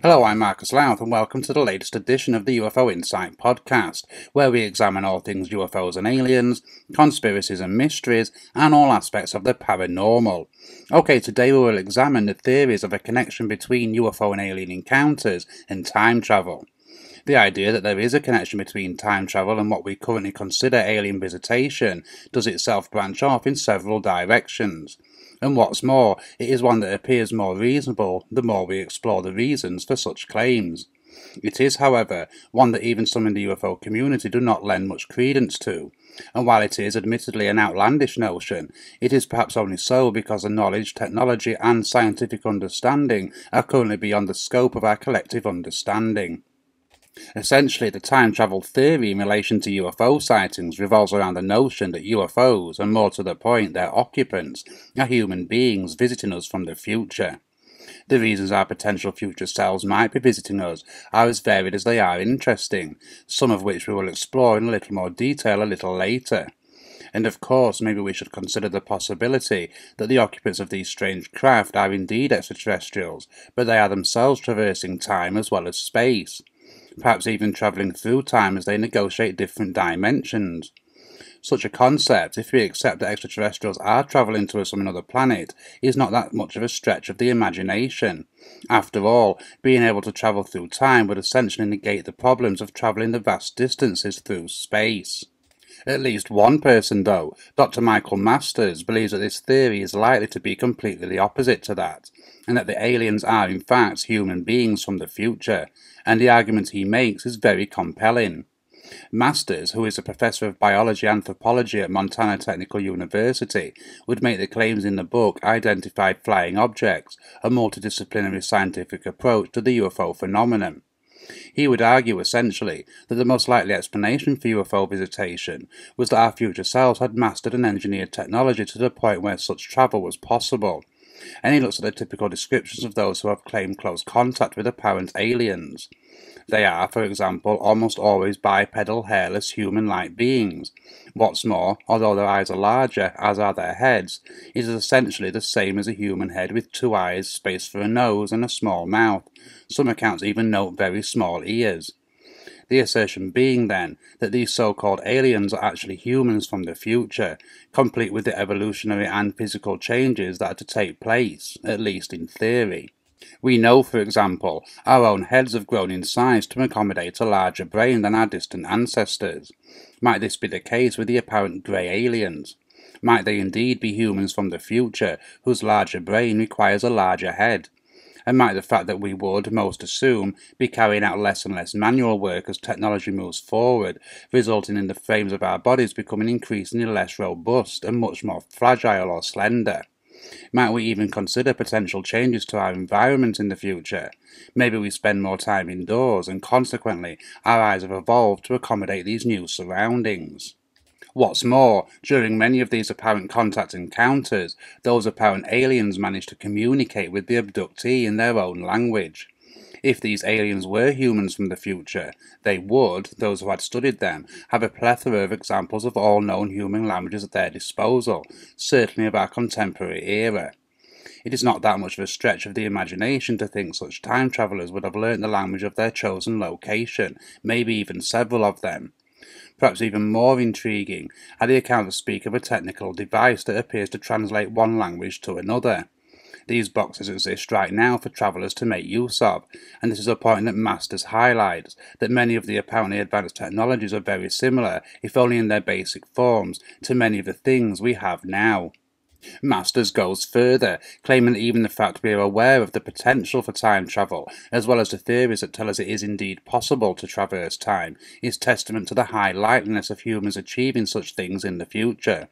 Hello, I'm Marcus Lowth, and welcome to the latest edition of the UFO Insight Podcast, where we examine all things UFOs and aliens, conspiracies and mysteries, and all aspects of the paranormal. Okay, today we will examine the theories of a connection between UFO and alien encounters and time travel. The idea that there is a connection between time travel and what we currently consider alien visitation does itself branch off in several directions. And what's more, it is one that appears more reasonable the more we explore the reasons for such claims. It is, however, one that even some in the UFO community do not lend much credence to, and while it is admittedly an outlandish notion, it is perhaps only so because the knowledge, technology, and scientific understanding are currently beyond the scope of our collective understanding. Essentially, the time travel theory in relation to UFO sightings revolves around the notion that UFOs, and more to the point, their occupants, are human beings visiting us from the future. The reasons our potential future selves might be visiting us are as varied as they are interesting, some of which we will explore in a little more detail a little later. And of course, maybe we should consider the possibility that the occupants of these strange craft are indeed extraterrestrials, but they are themselves traversing time as well as space, perhaps even travelling through time as they negotiate different dimensions. Such a concept, if we accept that extraterrestrials are travelling to us from another planet, is not that much of a stretch of the imagination. After all, being able to travel through time would essentially negate the problems of travelling the vast distances through space. At least one person, though, Dr. Michael Masters, believes that this theory is likely to be completely the opposite to that, and that the aliens are in fact human beings from the future, and the argument he makes is very compelling. Masters, who is a professor of biology and anthropology at Montana Technical University, would make the claims in the book Identified Flying Objects, a multidisciplinary scientific approach to the UFO phenomenon. He would argue essentially that the most likely explanation for UFO visitation was that our future selves had mastered and engineered technology to the point where such travel was possible, and he looks at the typical descriptions of those who have claimed close contact with apparent aliens. They are, for example, almost always bipedal, hairless, human-like beings. What's more, although their eyes are larger, as are their heads, it is essentially the same as a human head with two eyes, space for a nose, and a small mouth. Some accounts even note very small ears. The assertion being, then, that these so-called aliens are actually humans from the future, complete with the evolutionary and physical changes that are to take place, at least in theory. We know, for example, our own heads have grown in size to accommodate a larger brain than our distant ancestors. Might this be the case with the apparent grey aliens? Might they indeed be humans from the future, whose larger brain requires a larger head? And might the fact that we would, most assume, be carrying out less and less manual work as technology moves forward, resulting in the frames of our bodies becoming increasingly less robust and much more fragile or slender? Might we even consider potential changes to our environment in the future? Maybe we spend more time indoors, and consequently our eyes have evolved to accommodate these new surroundings. What's more, during many of these apparent contact encounters, those apparent aliens manage to communicate with the abductee in their own language. If these aliens were humans from the future, they would, those who had studied them, have a plethora of examples of all known human languages at their disposal, certainly of our contemporary era. It is not that much of a stretch of the imagination to think such time travellers would have learnt the language of their chosen location, maybe even several of them. Perhaps even more intriguing are the accounts speak of a technical device that appears to translate one language to another. These boxes exist right now for travellers to make use of, and this is a point that Masters highlights, that many of the apparently advanced technologies are very similar, if only in their basic forms, to many of the things we have now. Masters goes further, claiming that even the fact we are aware of the potential for time travel, as well as the theories that tell us it is indeed possible to traverse time, is testament to the high likeliness of humans achieving such things in the future.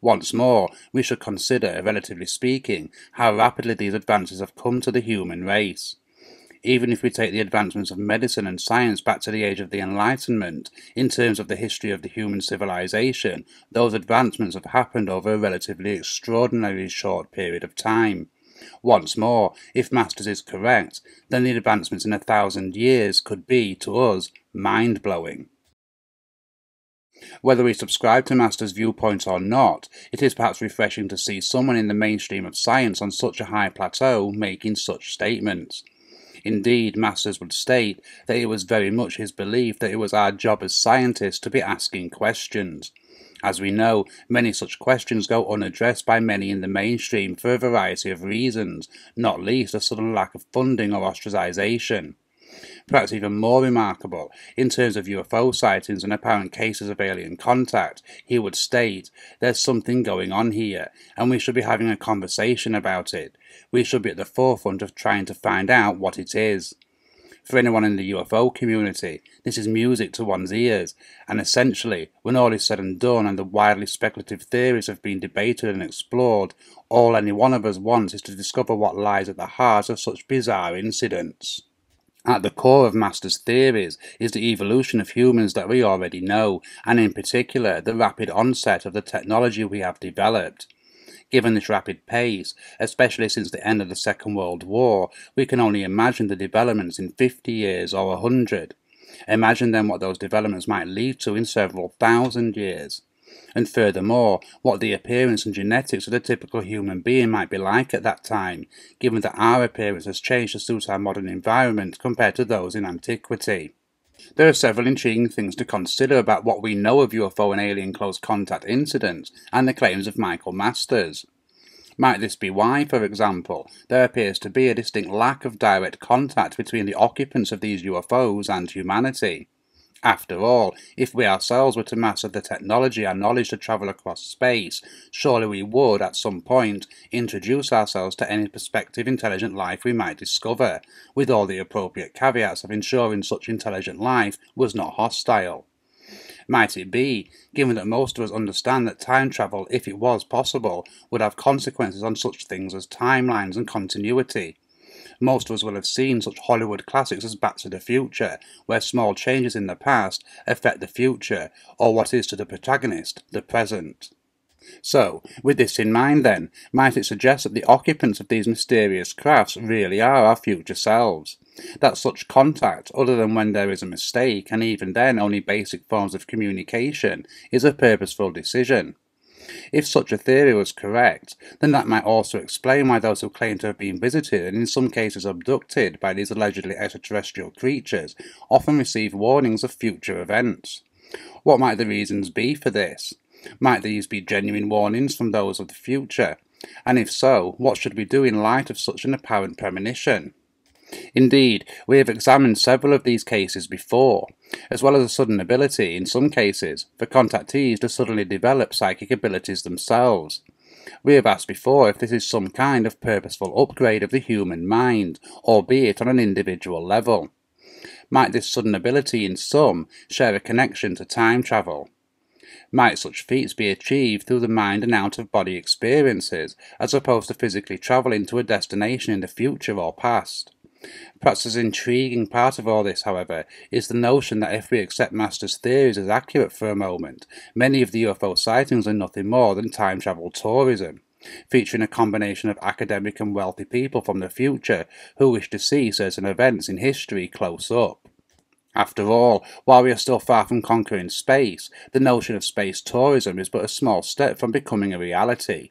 Once more, we should consider, relatively speaking, how rapidly these advances have come to the human race. Even if we take the advancements of medicine and science back to the age of the Enlightenment, in terms of the history of the human civilization, those advancements have happened over a relatively extraordinarily short period of time. Once more, if Masters is correct, then the advancements in 1,000 years could be, to us, mind-blowing. Whether we subscribe to Masters' viewpoint or not, it is perhaps refreshing to see someone in the mainstream of science on such a high plateau making such statements. Indeed, Masters would state that it was very much his belief that it was our job as scientists to be asking questions. As we know, many such questions go unaddressed by many in the mainstream for a variety of reasons, not least a sudden lack of funding or ostracization. Perhaps even more remarkable, in terms of UFO sightings and apparent cases of alien contact, he would state, there's something going on here, and we should be having a conversation about it. We should be at the forefront of trying to find out what it is. For anyone in the UFO community, this is music to one's ears, and essentially, when all is said and done and the widely speculative theories have been debated and explored, all any one of us wants is to discover what lies at the heart of such bizarre incidents. At the core of Masters' theories is the evolution of humans that we already know, and in particular the rapid onset of the technology we have developed. Given this rapid pace, especially since the end of the Second World War, we can only imagine the developments in 50 years or 100. Imagine then what those developments might lead to in several thousand years. And furthermore, what the appearance and genetics of the typical human being might be like at that time, given that our appearance has changed to suit our modern environment compared to those in Antiquity. There are several intriguing things to consider about what we know of UFO and alien close contact incidents and the claims of Michael Masters. Might this be why, for example, there appears to be a distinct lack of direct contact between the occupants of these UFOs and humanity? After all, if we ourselves were to master the technology and knowledge to travel across space, surely we would, at some point, introduce ourselves to any prospective intelligent life we might discover, with all the appropriate caveats of ensuring such intelligent life was not hostile. Might it be, given that most of us understand that time travel, if it was possible, would have consequences on such things as timelines and continuity? Most of us will have seen such Hollywood classics as Back to the Future, where small changes in the past affect the future, or what is to the protagonist, the present. So, with this in mind then, might it suggest that the occupants of these mysterious crafts really are our future selves? That such contact, other than when there is a mistake, and even then only basic forms of communication, is a purposeful decision? If such a theory was correct, then that might also explain why those who claim to have been visited and in some cases abducted by these allegedly extraterrestrial creatures often receive warnings of future events. What might the reasons be for this? Might these be genuine warnings from those of the future? And if so, what should we do in light of such an apparent premonition? Indeed, we have examined several of these cases before, as well as a sudden ability, in some cases, for contactees to suddenly develop psychic abilities themselves. We have asked before if this is some kind of purposeful upgrade of the human mind, albeit on an individual level. Might this sudden ability in some share a connection to time travel? Might such feats be achieved through the mind and out-of-body experiences, as opposed to physically travelling to a destination in the future or past? Perhaps an intriguing part of all this, however, is the notion that if we accept Masters' theories as accurate for a moment, many of the UFO sightings are nothing more than time travel tourism, featuring a combination of academic and wealthy people from the future who wish to see certain events in history close up. After all, while we are still far from conquering space, the notion of space tourism is but a small step from becoming a reality.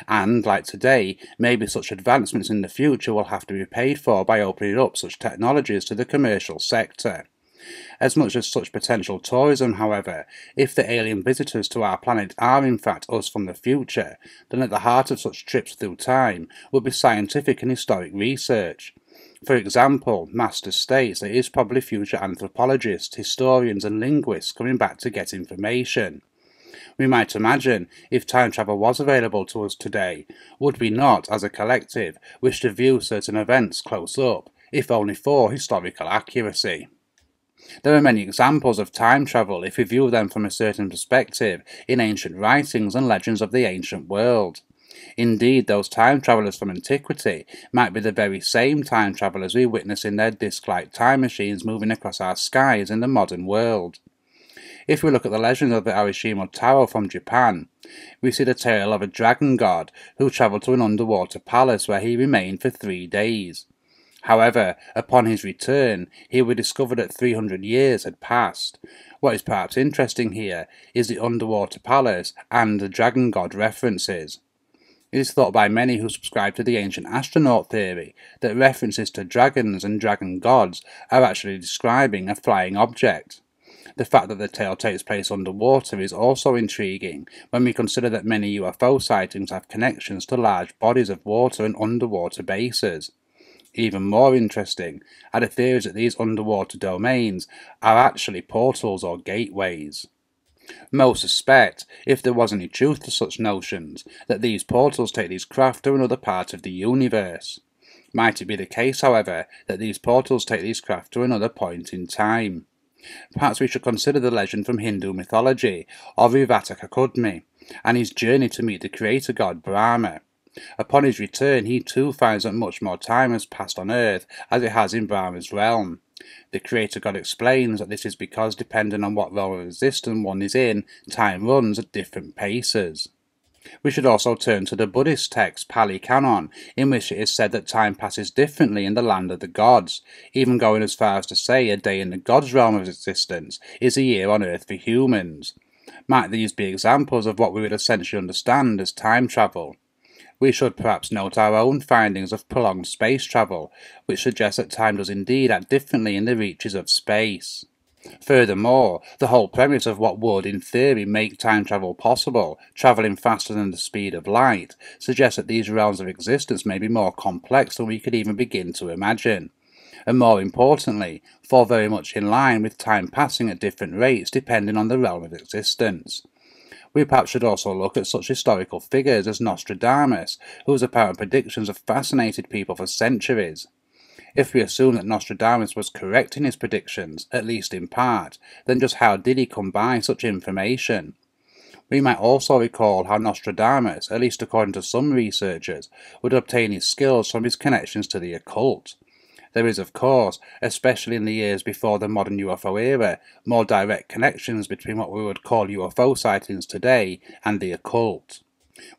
And, like today, maybe such advancements in the future will have to be paid for by opening up such technologies to the commercial sector. As much as such potential tourism, however, if the alien visitors to our planet are in fact us from the future, then at the heart of such trips through time would be scientific and historic research. For example, Masters states there is probably future anthropologists, historians and linguists coming back to get information. We might imagine, if time travel was available to us today, would we not, as a collective, wish to view certain events close up, if only for historical accuracy? There are many examples of time travel if we view them from a certain perspective in ancient writings and legends of the ancient world. Indeed, those time travellers from Antiquity might be the very same time travellers we witness in their disc-like time machines moving across our skies in the modern world. If we look at the legend of the Arashima Tower from Japan, we see the tale of a dragon god who travelled to an underwater palace where he remained for 3 days. However, upon his return, he would discover that 300 years had passed. What is perhaps interesting here is the underwater palace and the dragon god references. It is thought by many who subscribe to the ancient astronaut theory that references to dragons and dragon gods are actually describing a flying object. The fact that the tale takes place underwater is also intriguing when we consider that many UFO sightings have connections to large bodies of water and underwater bases. Even more interesting are the theories that these underwater domains are actually portals or gateways. Most suspect, if there was any truth to such notions, that these portals take these craft to another part of the universe. Might it be the case, however, that these portals take these craft to another point in time? Perhaps we should consider the legend from Hindu mythology of Rivatakakudmi and his journey to meet the creator god Brahma. Upon his return, he too finds that much more time has passed on Earth as it has in Brahma's realm. The creator god explains that this is because, depending on what realm of existence one is in, time runs at different paces. We should also turn to the Buddhist text Pali Canon, in which it is said that time passes differently in the land of the gods, even going as far as to say a day in the gods' realm of existence is a year on Earth for humans. Might these be examples of what we would essentially understand as time travel? We should perhaps note our own findings of prolonged space travel, which suggest that time does indeed act differently in the reaches of space. Furthermore, the whole premise of what would, in theory, make time travel possible, travelling faster than the speed of light, suggests that these realms of existence may be more complex than we could even begin to imagine. And more importantly, fall very much in line with time passing at different rates depending on the realm of existence. We perhaps should also look at such historical figures as Nostradamus, whose apparent predictions have fascinated people for centuries. If we assume that Nostradamus was correct in his predictions, at least in part, then just how did he come by such information? We might also recall how Nostradamus, at least according to some researchers, would obtain his skills from his connections to the occult. There is, of course, especially in the years before the modern UFO era, more direct connections between what we would call UFO sightings today and the occult.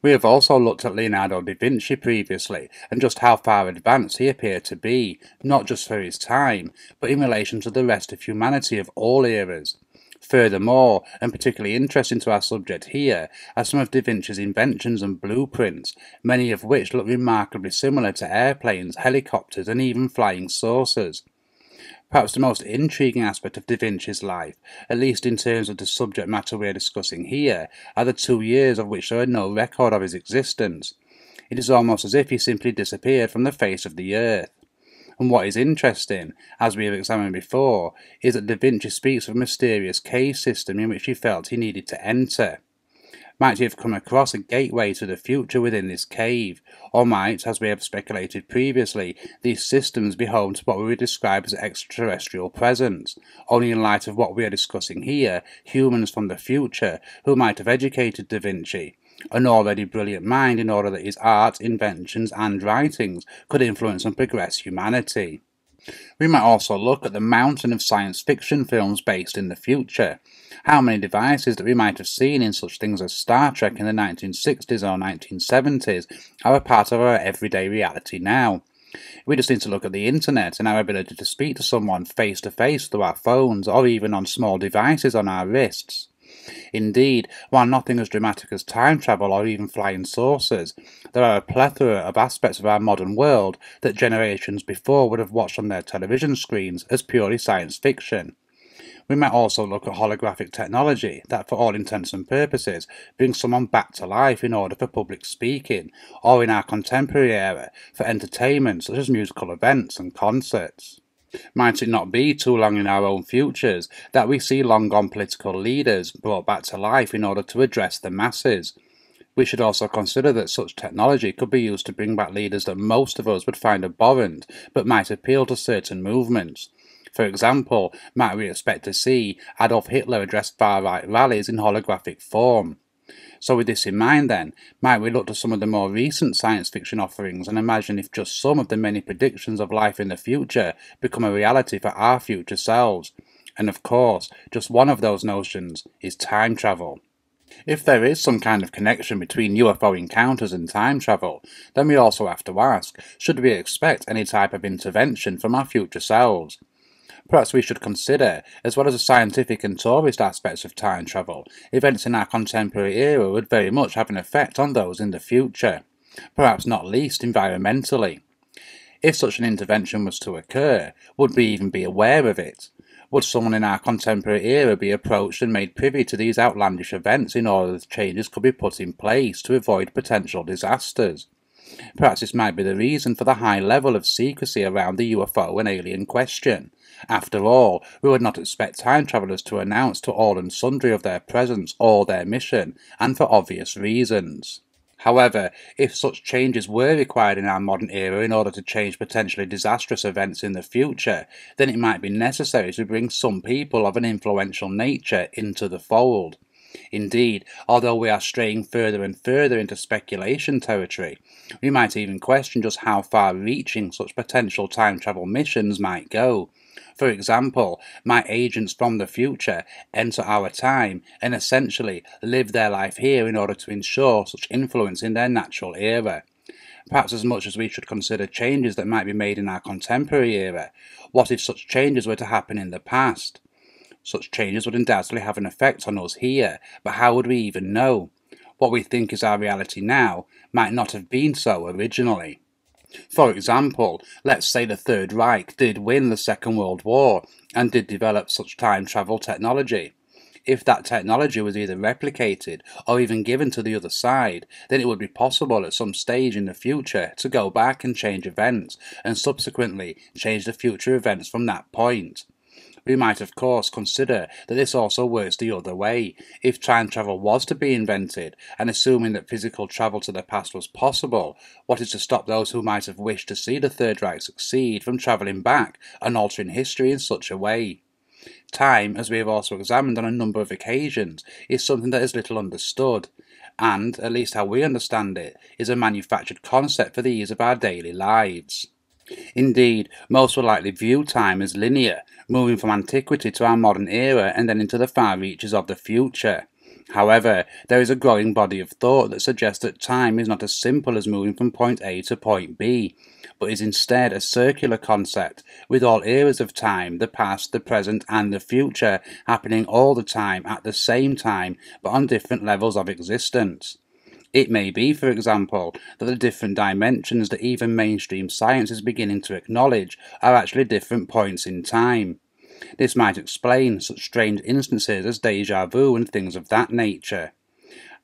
We have also looked at Leonardo da Vinci previously, and just how far advanced he appeared to be, not just for his time, but in relation to the rest of humanity of all eras. Furthermore, and particularly interesting to our subject here, are some of Da Vinci's inventions and blueprints, many of which look remarkably similar to airplanes, helicopters, and even flying saucers. Perhaps the most intriguing aspect of Da Vinci's life, at least in terms of the subject matter we are discussing here, are the 2 years of which there are no record of his existence. It is almost as if he simply disappeared from the face of the earth. And what is interesting, as we have examined before, is that Da Vinci speaks of a mysterious cave system in which he felt he needed to enter. Might he have come across a gateway to the future within this cave, or might, as we have speculated previously, these systems be home to what we would describe as extraterrestrial presence, only in light of what we are discussing here, humans from the future, who might have educated Da Vinci, an already brilliant mind, in order that his art, inventions, and writings could influence and progress humanity. We might also look at the mountain of science fiction films based in the future. How many devices that we might have seen in such things as Star Trek in the 1960s or 1970s are a part of our everyday reality now. We just need to look at the internet and our ability to speak to someone face to face through our phones or even on small devices on our wrists. Indeed, while nothing as dramatic as time travel or even flying saucers, there are a plethora of aspects of our modern world that generations before would have watched on their television screens as purely science fiction. We might also look at holographic technology that, for all intents and purposes, brings someone back to life in order for public speaking, or in our contemporary era, for entertainment such as musical events and concerts. Might it not be too long in our own futures that we see long-gone political leaders brought back to life in order to address the masses? We should also consider that such technology could be used to bring back leaders that most of us would find abhorrent, but might appeal to certain movements. For example, might we expect to see Adolf Hitler address far-right rallies in holographic form? So with this in mind then, might we look to some of the more recent science fiction offerings and imagine if just some of the many predictions of life in the future become a reality for our future selves? And of course, just one of those notions is time travel. If there is some kind of connection between UFO encounters and time travel, then we also have to ask, should we expect any type of intervention from our future selves? Perhaps we should consider, as well as the scientific and tourist aspects of time travel, events in our contemporary era would very much have an effect on those in the future. perhaps not least environmentally. If such an intervention was to occur, would we even be aware of it? Would someone in our contemporary era be approached and made privy to these outlandish events in order that changes could be put in place to avoid potential disasters? Perhaps this might be the reason for the high level of secrecy around the UFO and alien question. After all, we would not expect time travellers to announce to all and sundry of their presence or their mission, and for obvious reasons. However, if such changes were required in our modern era in order to change potentially disastrous events in the future, then it might be necessary to bring some people of an influential nature into the fold. Indeed, although we are straying further and further into speculation territory, we might even question just how far-reaching such potential time travel missions might go. For example, might agents from the future enter our time and essentially live their life here in order to ensure such influence in their natural era? Perhaps as much as we should consider changes that might be made in our contemporary era, what if such changes were to happen in the past? Such changes would undoubtedly have an effect on us here, but how would we even know? What we think is our reality now might not have been so originally. For example, let's say the Third Reich did win the Second World War and did develop such time travel technology. If that technology was either replicated or even given to the other side, then it would be possible at some stage in the future to go back and change events, and subsequently change the future events from that point. We might of course consider that this also works the other way. If time travel was to be invented, and assuming that physical travel to the past was possible, what is to stop those who might have wished to see the Third Reich succeed from travelling back and altering history in such a way? Time, as we have also examined on a number of occasions, is something that is little understood, and, at least how we understand it, is a manufactured concept for the ease of our daily lives. Indeed, most will likely view time as linear, moving from antiquity to our modern era and then into the far reaches of the future. However, there is a growing body of thought that suggests that time is not as simple as moving from point A to point B, but is instead a circular concept, with all eras of time, the past, the present, and the future, happening all the time at the same time, but on different levels of existence. It may be, for example, that the different dimensions that even mainstream science is beginning to acknowledge are actually different points in time. This might explain such strange instances as déjà vu and things of that nature.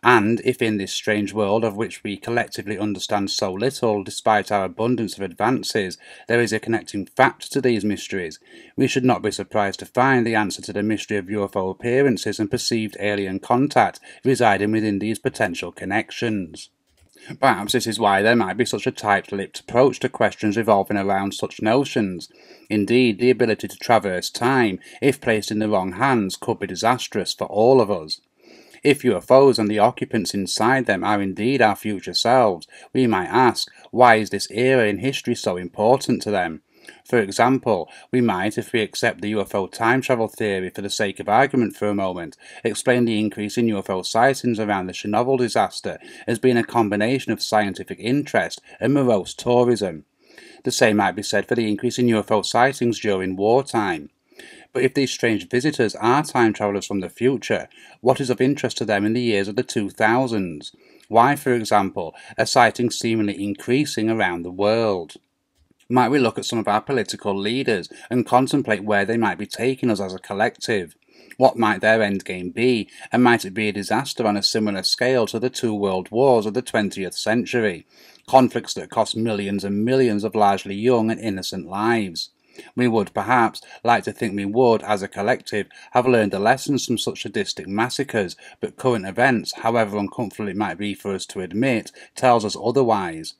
And if in this strange world of which we collectively understand so little, despite our abundance of advances, there is a connecting fact to these mysteries, we should not be surprised to find the answer to the mystery of UFO appearances and perceived alien contact residing within these potential connections. Perhaps this is why there might be such a tight-lipped approach to questions revolving around such notions. Indeed, the ability to traverse time, if placed in the wrong hands, could be disastrous for all of us. If UFOs and the occupants inside them are indeed our future selves, we might ask, why is this era in history so important to them? For example, we might, if we accept the UFO time travel theory for the sake of argument for a moment, explain the increase in UFO sightings around the Chernobyl disaster as being a combination of scientific interest and morose tourism. The same might be said for the increase in UFO sightings during wartime. But if these strange visitors are time travellers from the future, what is of interest to them in the years of the 2000s? Why, for example, are sightings seemingly increasing around the world? Might we look at some of our political leaders and contemplate where they might be taking us as a collective? What might their endgame be, and might it be a disaster on a similar scale to the two world wars of the 20th century? Conflicts that cost millions and millions of largely young and innocent lives. We would, perhaps, like to think we would, as a collective, have learned the lessons from such sadistic massacres, but current events, however uncomfortable it might be for us to admit, tells us otherwise.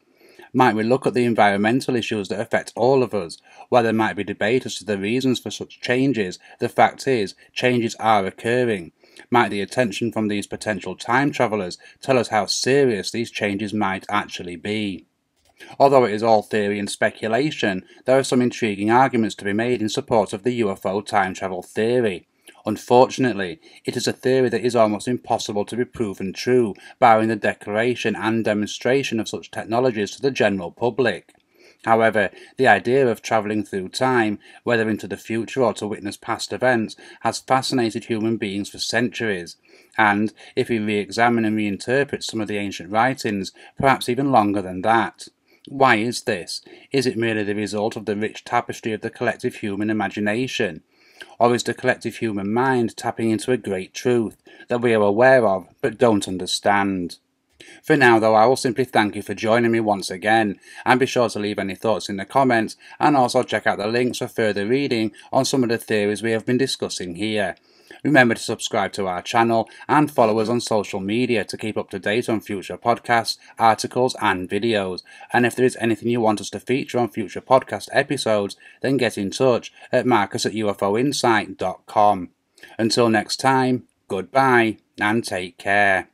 Might we look at the environmental issues that affect all of us? While there might be debate as to the reasons for such changes, the fact is, changes are occurring. Might the attention from these potential time travellers tell us how serious these changes might actually be? Although it is all theory and speculation, there are some intriguing arguments to be made in support of the UFO time travel theory. Unfortunately, it is a theory that is almost impossible to be proven true, barring the declaration and demonstration of such technologies to the general public. However, the idea of travelling through time, whether into the future or to witness past events, has fascinated human beings for centuries. And, if we re-examine and reinterpret some of the ancient writings, perhaps even longer than that. Why is this? Is it merely the result of the rich tapestry of the collective human imagination? Or is the collective human mind tapping into a great truth that we are aware of but don't understand? For now, though, I will simply thank you for joining me once again, and be sure to leave any thoughts in the comments, and also check out the links for further reading on some of the theories we have been discussing here. Remember to subscribe to our channel and follow us on social media to keep up to date on future podcasts, articles and videos. And if there is anything you want us to feature on future podcast episodes, then get in touch at marcus@ufoinsight.com. Until next time, goodbye and take care.